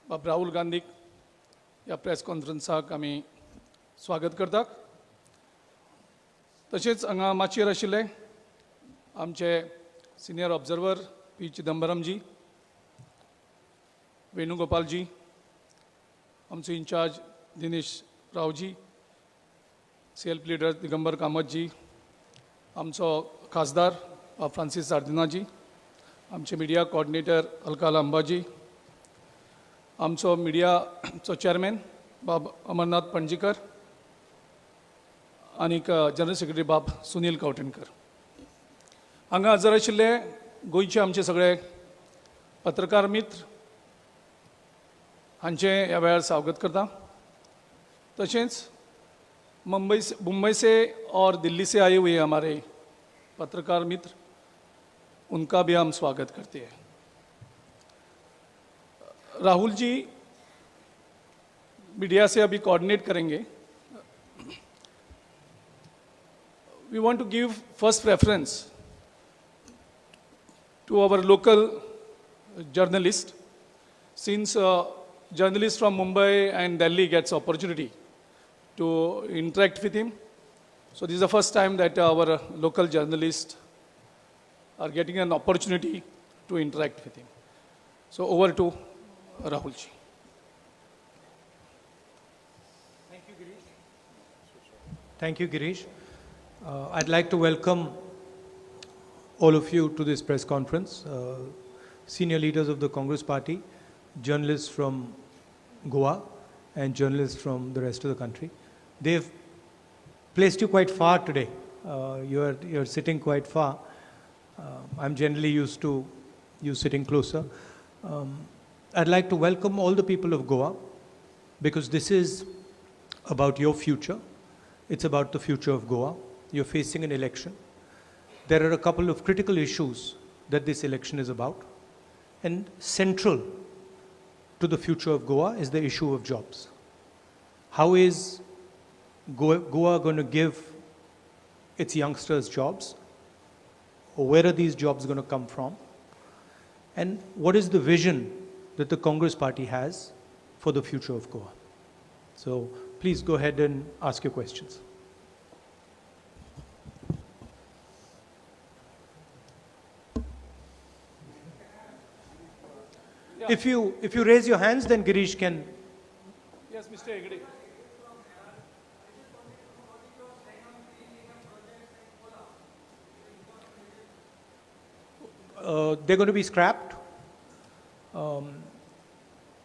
बाब राहुल गांधी ह्या प्रेस कॉन्फरन्साक आमी स्वागत करतात. तशेंच हांगा माचयेर आशिल्ले आमचे सिनियर ऑब्जर्वर पी चिदंबरम जी, वेणुगोपाल जी, आमचो in charge Dinesh Rao ji, self leader Digambar Kamat जी, आमचो खासदार फ्रांसीस सार्दिना जी, आमचे मिडिया कोऑर्डिनेटर अलका लांबा जी, आमचो मिडियाचो चेअरमॅन बाब अमरनाथ पणजीकर आनीक जनरल सेक्रेटरी बाब सुनील कवटेणकर. हांगा हजर आशिल्ले गोंयचे आमचे सगळे पत्रकार मित्र हांचे ह्या वेळार स्वागत करता. तशेंच मुंबई से और दिल्ली से आए हुए हमारे पत्रकार मित्र, उनका भी हम स्वागत करते हैं. राहुल जी मीडिया से अभी कोऑर्डिनेट करेंगे. We want to give first preference to our local journalist, since journalists from Mumbai and Delhi gets opportunity to interact with him. So this is the first time that our local journalists are getting an opportunity to interact with him. So over to Rahul ji. Thank you, Girish. I'd like to welcome all of you to this press conference, senior leaders of the Congress Party, journalists from Goa, and journalists from the rest of the country. They've placed you quite far today. You're sitting quite far. I'm generally used to you sitting closer. I'd like to welcome all the people of Goa, because this is about your future. It's about the future of Goa. You're facing an election. There are a couple of critical issues that this election is about, and central to the future of Goa is the issue of jobs. How is Goa going to give its youngsters jobs? Or where are these jobs going to come from? And what is the vision that the Congress Party has for the future of Goa? So please go ahead and ask your questions. If you raise your hands, then Girish can. Yes, Mr. Hegde. They're going to be scrapped.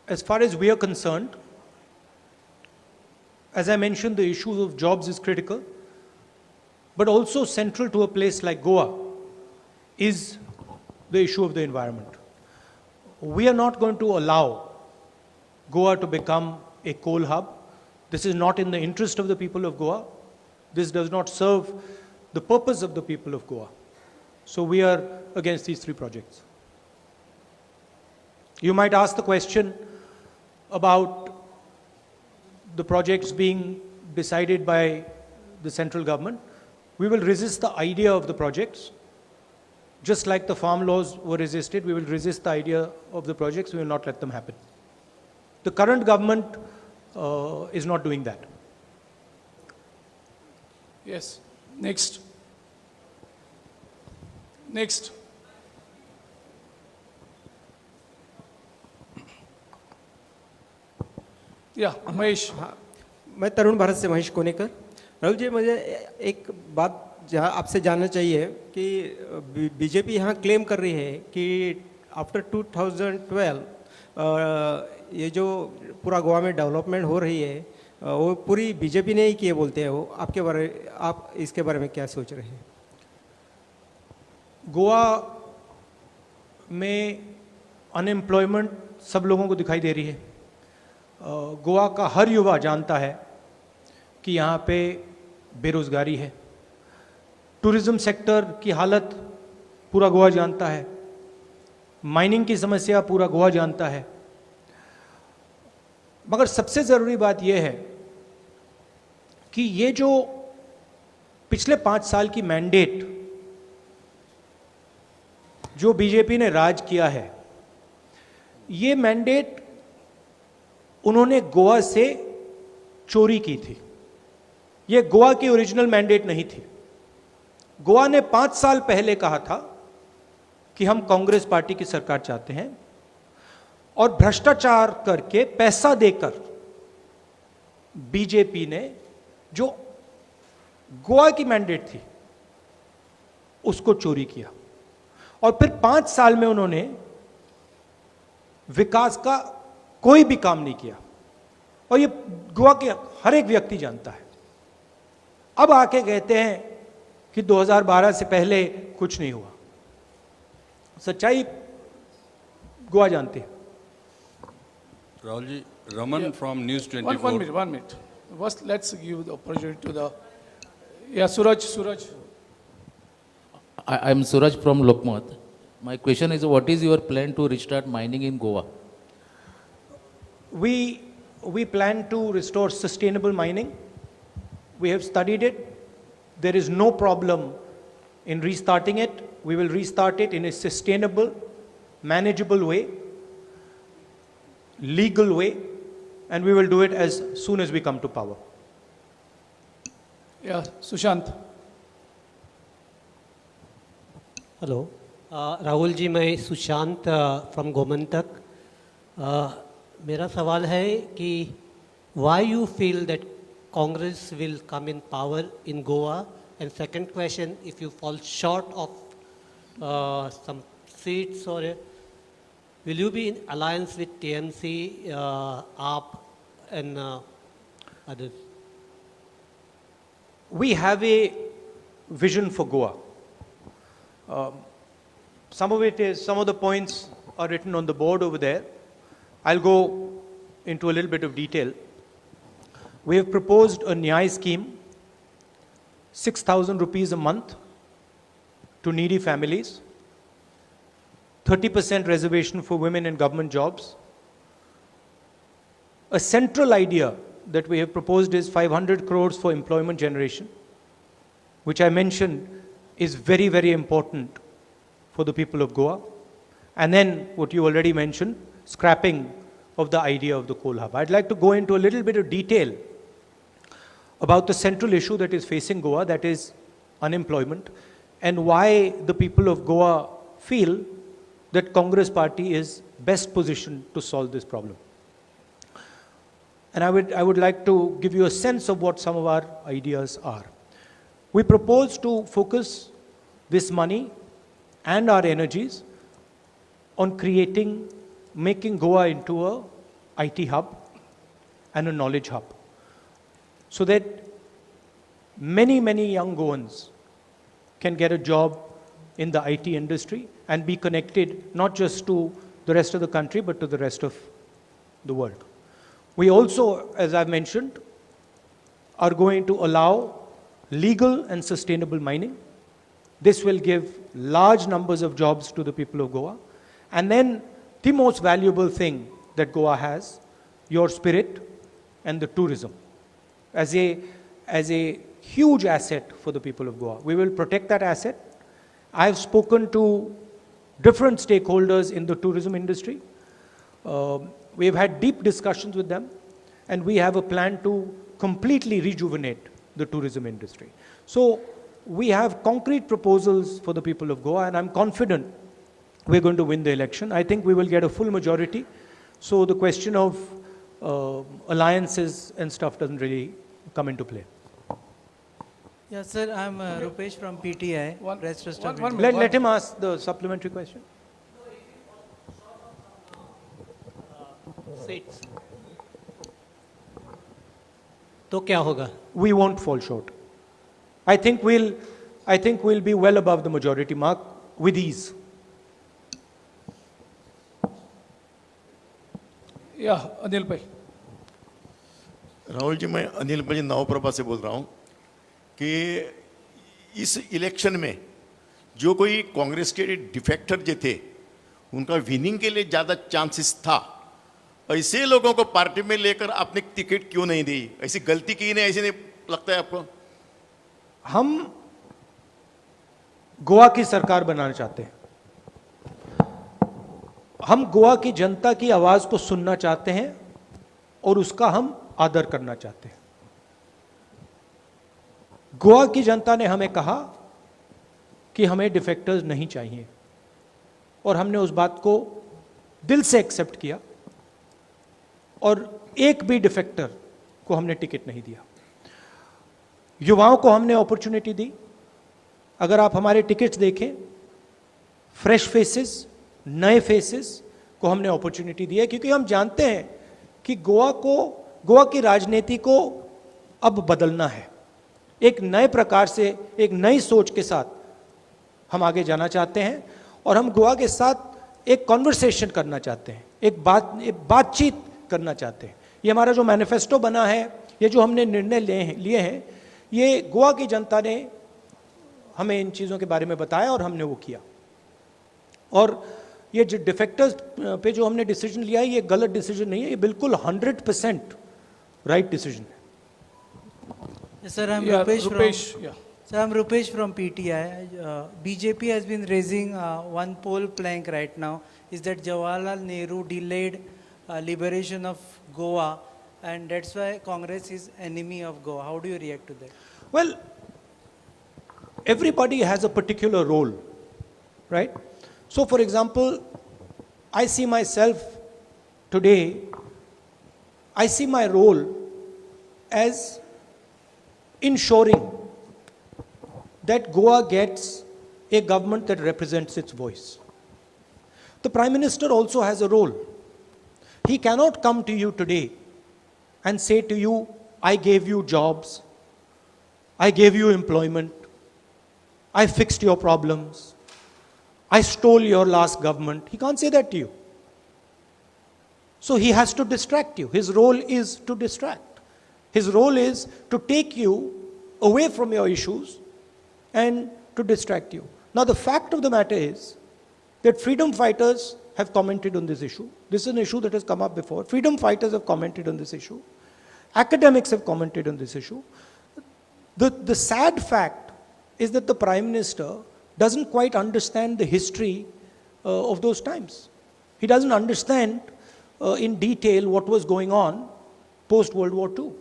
As far as we are concerned, as I mentioned, the issue of jobs is critical, but also central to a place like Goa is the issue of the environment. We are not going to allow Goa to become a coal hub. This is not in the interest of the people of Goa. This does not serve the purpose of the people of Goa. So we are against these three projects. You might ask the question about the projects being decided by the central government. We will resist the idea of the projects. Just like the farm laws were resisted, we will resist the idea of the projects. We will not let them happen. The current government is not doing that. Yes. Next. Next. Yeah, Mahesh. मैं तरुण भारत से महेश कोनेकर. राहुल जी, मुझे एक बात जहाँ आपसे जानना चाहिए कि बीजेपी यहाँ क्लेम कर रही है कि आफ्टर 2012 ये जो पूरा गोवा में डेवलपमेंट हो रही है वो पूरी बीजेपी ने ही किए बोलते हैं. वो आप इसके बारे में क्या सोच रहे हैं? गोवा में अनएम्प्लॉयमेंट सब लोगों को दिखाई दे रही है. गोवा का हर युवा जानता है कि यहाँ पे बेरोजगारी है. टूरिज्म सेक्टर की हालत पूरा गोवा जानता है. माइनिंग की समस्या पूरा गोवा जानता है. मगर सबसे ज़रूरी बात यह है कि ये जो पिछले 5 साल की मैंडेट जो बीजेपी ने राज किया है, ये मैंडेट उन्होंने गोवा से चोरी की थी। यह गोवा की ओरिजिनल मैंडेट नहीं थी। गोवा ने 5 साल पहले कहा था कि हम कांग्रेस पार्टी की सरकार चाहते हैं, और भ्रष्टाचार करके पैसा देकर बीजेपी ने जो गोवा की मैंडेट थी उसको चोरी किया, और फिर 5 साल में उन्होंने विकास का कोई भी काम नहीं किया, और ये गोवा के हर एक व्यक्ति जानता है। अब आके कहते हैं कि 2012 से पहले कुछ नहीं हुआ। सच्चाई गोवा जानती है। Rahul ji, Raman from News 24. One minute. First, let's give the opportunity to the. Yeah, Suraj. I'm Suraj from Lokmat. My question is, what is your plan to restart mining in Goa? We plan to restore sustainable mining. We have studied it. There is no problem in restarting it. We will restart it in a sustainable, manageable way, legal way, and we will do it as soon as we come to power. Yeah, Sushant. Hello Rahul ji, मैं Sushant from Gomantak. मेरा सवाल है कि why you feel that Congress will come in power in Goa, and second question, if you fall short of some seats, और will you be in alliance with TMC, AAP and others? We have a vision for Goa. Some of the points are written on the board over there. I'll go into a little bit of detail. We have proposed a Nyay scheme, 6,000 rupees a month to needy families, 30% reservation for women in government jobs. A central idea that we have proposed is 500 crores for employment generation, which I mentioned is very, very important for the people of Goa. And then what you already mentioned, scrapping of the idea of the coal hub. I'd like to go into a little bit of detail about the central issue that is facing Goa, that is unemployment, and why the people of Goa feel that Congress party is best positioned to solve this problem. And I would like to give you a sense of what some of our ideas are. We propose to focus this money and our energies on making Goa into a IT hub and a knowledge hub, so that many, many young Goans can get a job in the IT industry and be connected not just to the rest of the country, but to the rest of the world. We also, as I've mentioned, are going to allow legal and sustainable mining. This will give large numbers of jobs to the people of Goa. And then the most valuable thing that Goa has, your spirit and the tourism, as a huge asset for the people of Goa. We will protect that asset. I have spoken to different stakeholders in the tourism industry. We have had deep discussions with them, and we have a plan to completely rejuvenate the tourism industry. So we have concrete proposals for the people of Goa, and I'm confident we're going to win the election. I think we will get a full majority. So the question of alliances and stuff doesn't really come into play. Yes, sir. I'm Rupesh from PTI. One- Press Trust one- of one India. Let him ask the supplementary question. Seats तो क्या होगा? We won't fall short. I think we'll be well above the majority mark with ease. Yeah, Anil bhai. Rahul ji, मैं अनिल भाई नवप्रभा से बोल रहा हूँ कि इस इलेक्शन में जो कोई कांग्रेस के डिफेक्टर जो थे उनका विनिंग के लिए ज़्यादा चांसेस था, ऐसे लोगों को पार्टी में लेकर आपने टिकट क्यों नहीं दी? ऐसी गलती की नहीं, ऐसे नहीं लगता है आपको? हम गोवा की सरकार बनाना चाहते हैं। हम गोवा की जनता की आवाज को सुनना चाहते हैं, और उसका हम आदर करना चाहते हैं। गोवा की जनता ने हमें कहा कि हमें डिफेक्टर्स नहीं चाहिए और हमने उस बात को दिल से एक्सेप्ट किया और एक भी डिफेक्टर को हमने टिकट नहीं दिया। युवाओं को हमने अपॉर्चुनिटी दी। अगर आप हमारे टिकट्स देखें, फ्रेश फेसेस, नए फेसेस को हमने अपॉर्चुनिटी दी है, क्योंकि हम जानते हैं कि गोवा की राजनीति को अब बदलना है। एक नए प्रकार से, एक नई सोच के साथ हम आगे जाना चाहते हैं और हम गोवा के साथ एक कॉन्वर्सेशन करना चाहते हैं, एक बातचीत करना चाहते हैं। ये हमारा जो मैनिफेस्टो बना है, ये जो हमने निर्णय लिए हैं, ये गोवा की जनता ने हमें इन चीज़ों के बारे में बताया और हमने वो किया। और ये जो डिफेक्टर्स पे जो हमने डिसीजन लिया है, ये गलत डिसीजन नहीं है, ये बिल्कुल 100% राइट डिसीजन है। Yes, sir, I'm Yeah, Rupesh, Rupesh, from. yeah. Sir, I'm Rupesh from PTI. BJP has been raising one poll plank right now. Is that Jawaharlal Nehru delayed liberation of Goa, and that's why Congress is enemy of Goa. How do you react to that? Well, everybody has a particular role, right? So, for example, I see myself today, I see my role as ensuring that Goa gets a government that represents its voice. The Prime Minister also has a role. He cannot come to you today and say to you, I gave you jobs, I gave you employment, I fixed your problems, I stole your last government. He can't say that to you. So he has to distract you. His role is to distract. His role is to take you away from your issues and to distract you. Now the fact of the matter is that freedom fighters have commented on this issue. This is an issue that has come up before. Freedom fighters have commented on this issue. Academics have commented on this issue. The sad fact is that the Prime Minister doesn't quite understand the history of those times. He doesn't understand in detail what was going on post-World War II.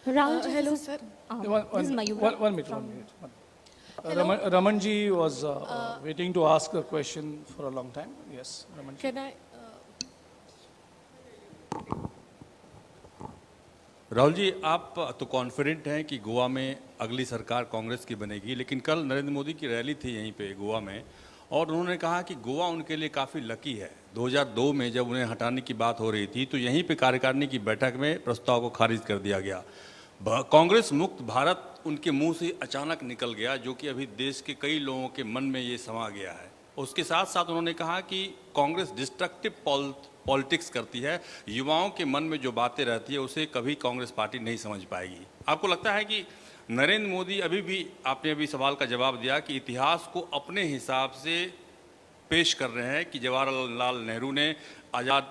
Rahul, Hello, sir. this is Mayura. One minute. Ramanji was waiting to ask a question for a long time. Yes, Ramanji. Can I? Rahul ji, आप तो confident हैं कि गोवा में अगली सरकार कांग्रेस की बनेगी, लेकिन कल नरेंद्र मोदी की रैली थी यहीं पे गोवा में और उन्होंने कहा कि गोवा उनके लिए काफ़ी लकी है। 2002 में जब उन्हें हटाने की बात हो रही थी तो यहीं पे कार्यकारिणी की बैठक में प्रस्ताव को खारिज कर दिया गया। कांग्रेस मुक्त भारत उनके मुंह से अचानक निकल गया, जो कि अभी देश के कई लोगों के मन में ये समा गया है। उसके साथ साथ उन्होंने कहा कि कांग्रेस डिस्ट्रक्टिव पॉलिटिक्स करती है, युवाओं के मन में जो बातें रहती है उसे कभी कांग्रेस पार्टी नहीं समझ पाएगी। आपको लगता है कि नरेंद्र मोदी अभी भी, आपने अभी सवाल का जवाब दिया कि इतिहास को अपने हिसाब से पेश कर रहे हैं कि जवाहरलाल नेहरू ने आज़ाद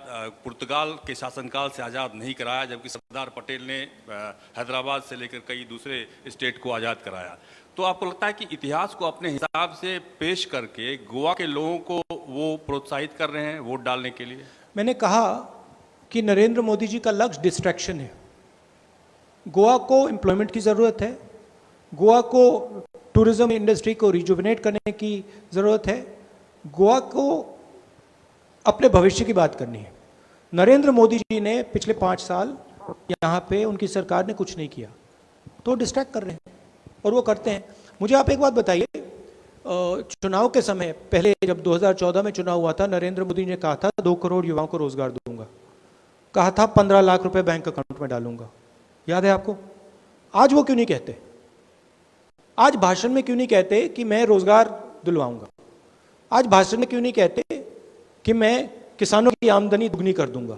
पुर्तगाल के शासनकाल से आज़ाद नहीं कराया, जबकि सरदार पटेल ने हैदराबाद से लेकर कई दूसरे स्टेट को आज़ाद कराया। तो आपको लगता है कि इतिहास को अपने हिसाब से पेश करके गोवा के लोगों को वो प्रोत्साहित कर रहे हैं वोट डालने के लिए? मैंने कहा कि नरेंद्र मोदी जी का लक्ष्य डिस्ट्रैक्शन है। गोवा को एम्प्लॉयमेंट की ज़रूरत है, गोवा को टूरिज्म इंडस्ट्री को रिजुविनेट करने की ज़रूरत है, गोवा को अपने भविष्य की बात करनी है। नरेंद्र मोदी जी ने पिछले 5 साल यहाँ पे उनकी सरकार ने कुछ नहीं किया, तो डिस्ट्रैक्ट कर रहे हैं और वो करते हैं। मुझे आप एक बात बताइए, चुनाव के समय पहले जब 2014 में चुनाव हुआ था, नरेंद्र मोदी ने कहा था 2 करोड़ युवाओं को रोजगार दूंगा, कहा था 15 लाख रुपए बैंक अकाउंट में डालूंगा। याद है आपको? आज वो क्यों नहीं कहते? आज भाषण में क्यों नहीं कहते कि मैं रोजगार दिलवाऊंगा? आज भाषण में क्यों नहीं कहते कि मैं किसानों की आमदनी दुगनी कर दूंगा?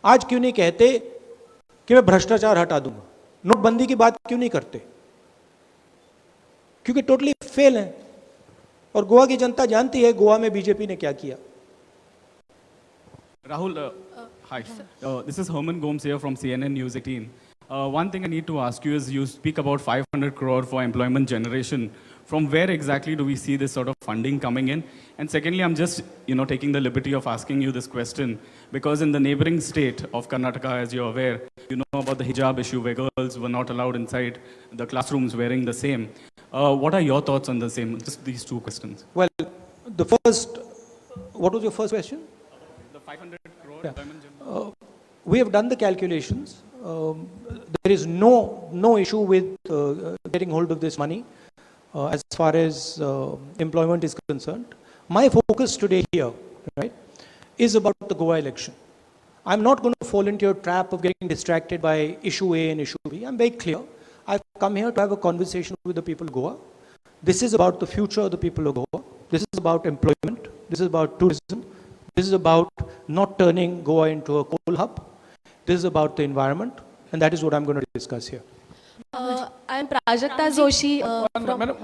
आज क्यों नहीं कहते कि मैं भ्रष्टाचार हटा दूंगा? नोटबंदी की बात क्यों नहीं करते? क्योंकि टोटली फेल है और गोवा की जनता जानती है गोवा में बीजेपी ने क्या किया। Rahul, hi. This is Herman Gomes here from CNN News 18. One thing I need to ask you is, you speak about 500 crore for employment generation from where exactly do we see this sort of funding coming in? And secondly, I'm just, taking the liberty of asking you this question, because in the neighboring state of Karnataka, as you're aware, you know about the hijab issue where girls were not allowed inside the classrooms wearing the same. What are your thoughts on the same? Just these two questions. Well, what was your first question? The 500 crore Yeah. employment general. We have done the calculations. There is no issue with getting hold of this money as far as employment is concerned. My focus today here, right, is about the Goa election. I'm not going to fall into your trap of getting distracted by issue A and issue B. I'm very clear. I've come here to have a conversation with the people of Goa. This is about the future of the people of Goa. This is about employment. This is about tourism. This is about not turning Goa into a coal hub. This is about the environment. And that is what I'm going to discuss here. I'm Prajakta Joshi. One minute.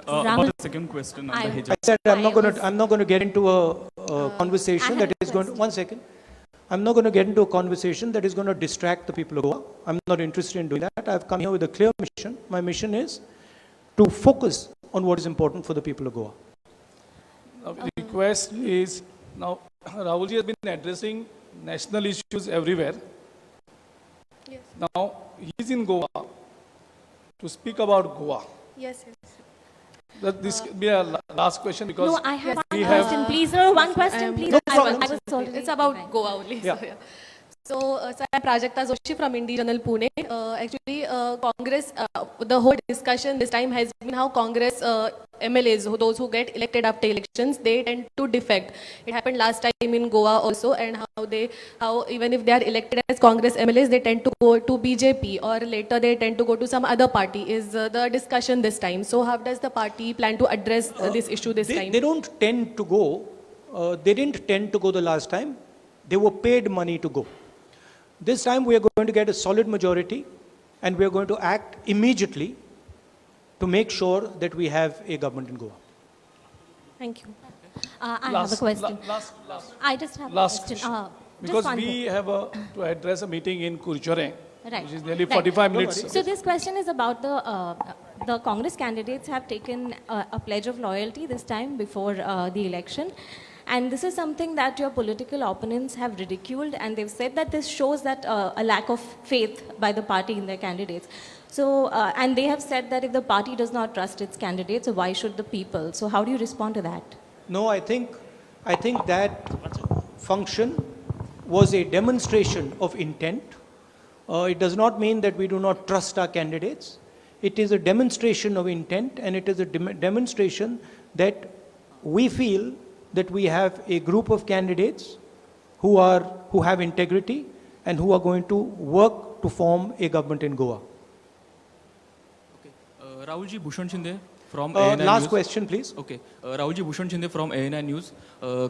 About the second question on the hijab. I said I'm not going to get into a conversation that is going to, one second. I'm not going to get into a conversation that is going to distract the people of Goa. I'm not interested in doing that. I've come here with a clear mission. My mission is to focus on what is important for the people of Goa. Now, the request is, now Rahulji has been addressing national issues everywhere. Yes. Now he's in Goa to speak about Goa. Yes. This will be a last question because No, I have one we have- question, please. No, one question, please. No I problem. was already. It's about Goa only. Yeah. So, sir, I'm Prajakta Joshi from Indie Journal Pune. Actually, Congress, the whole discussion this time has been how Congress MLAs, those who get elected after elections, they tend to defect. It happened last time in Goa also, and how even if they are elected as Congress MLAs, they tend to go to BJP, or later they tend to go to some other party. Is the discussion this time? So, how does the party plan to address this issue this time? They don't tend to go. They didn't tend to go the last time. They were paid money to go. This time we are going to get a solid majority, and we are going to act immediately to make sure that we have a government in Goa. Thank you. I have a question. I just have a question. Because we have to address a meeting in Kurchore, Right. which is nearly Right. 45 minutes. So this question is about the Congress candidates have taken a pledge of loyalty this time before the election. And this is something that your political opponents have ridiculed, and they've said that this shows that a lack of faith by the party in their candidates. So, and they have said that if the party does not trust its candidates, why should the people? So how do you respond to that? No, I think that function was a demonstration of intent. It does not mean that we do not trust our candidates. It is a demonstration of intent, and it is a demonstration that we feel that we have a group of candidates who have integrity and who are going to work to form a government in Goa. Rahul ji, Bhushan Shinde from Last News. question, please. Okay Rahul ji Bhushan Shinde from ANI news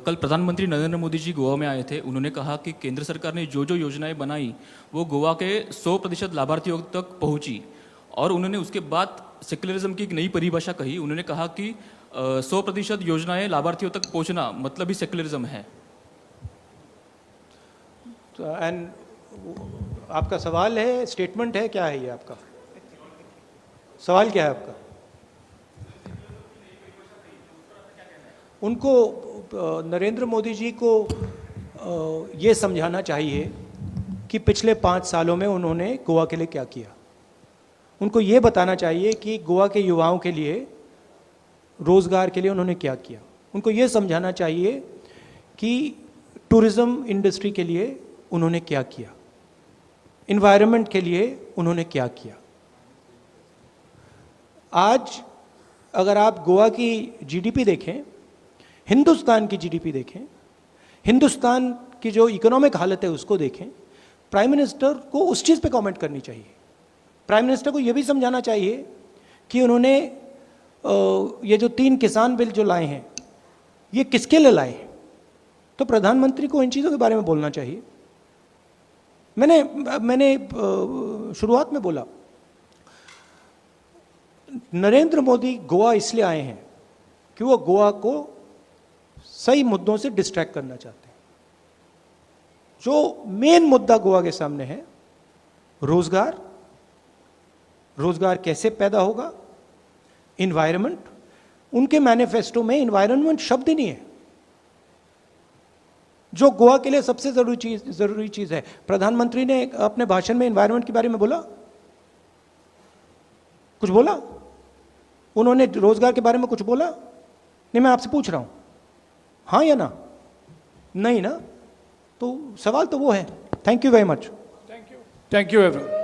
कल प्रधानमंत्री नरेंद्र मोदी जी गोवा में आए थे. उन्होंने कहा कि केंद्र सरकार ने जो योजनाएं बनाई वो गोवा के 100% लाभार्थियों तक पहुंची, और उन्होंने उसके बाद सेक्युलरिज्म की एक नई परिभाषा कही. उन्होंने कहा कि 100% योजनाएं लाभार्थियों तक पहुंचना मतलब ही सेक्युलरिज्म है. एंड आपका सवाल है, स्टेटमेंट है, क्या है ये आपका सवाल? क्या है आपका? उनको नरेंद्र मोदी जी को ये समझाना चाहिए कि पिछले 5 सालों में उन्होंने गोवा के लिए क्या किया. उनको ये बताना चाहिए कि गोवा के युवाओं के लिए, रोज़गार के लिए उन्होंने क्या किया. उनको ये समझाना चाहिए कि टूरिज़्म इंडस्ट्री के लिए उन्होंने क्या किया, इन्वायरमेंट के लिए उन्होंने क्या किया. आज अगर आप गोवा की जीडीपी देखें, हिंदुस्तान की जीडीपी देखें, हिंदुस्तान की जो इकोनॉमिक हालत है उसको देखें, प्राइम मिनिस्टर को उस चीज़ पे कमेंट करनी चाहिए. प्राइम मिनिस्टर को ये भी समझाना चाहिए कि उन्होंने ये जो 3 किसान बिल जो लाए हैं ये किसके लिए लाए हैं. तो प्रधानमंत्री को इन चीज़ों के बारे में बोलना चाहिए. मैंने शुरुआत में बोला, नरेंद्र मोदी गोवा इसलिए आए हैं कि वो गोवा को सही मुद्दों से डिस्ट्रैक्ट करना चाहते हैं. जो मेन मुद्दा गोवा के सामने है, रोजगार कैसे पैदा होगा, इन्वायरमेंट, उनके मैनिफेस्टो में इन्वायरमेंट शब्द ही नहीं है, जो गोवा के लिए सबसे जरूरी चीज है। प्रधानमंत्री ने अपने भाषण में इन्वायरमेंट के बारे में बोला, कुछ बोला? उन्होंने रोजगार के बारे में कुछ बोला? नहीं, मैं आपसे पूछ रहा हूं, हाँ या ना? नहीं ना, तो सवाल तो वो है। Thank you very much. Thank you everyone.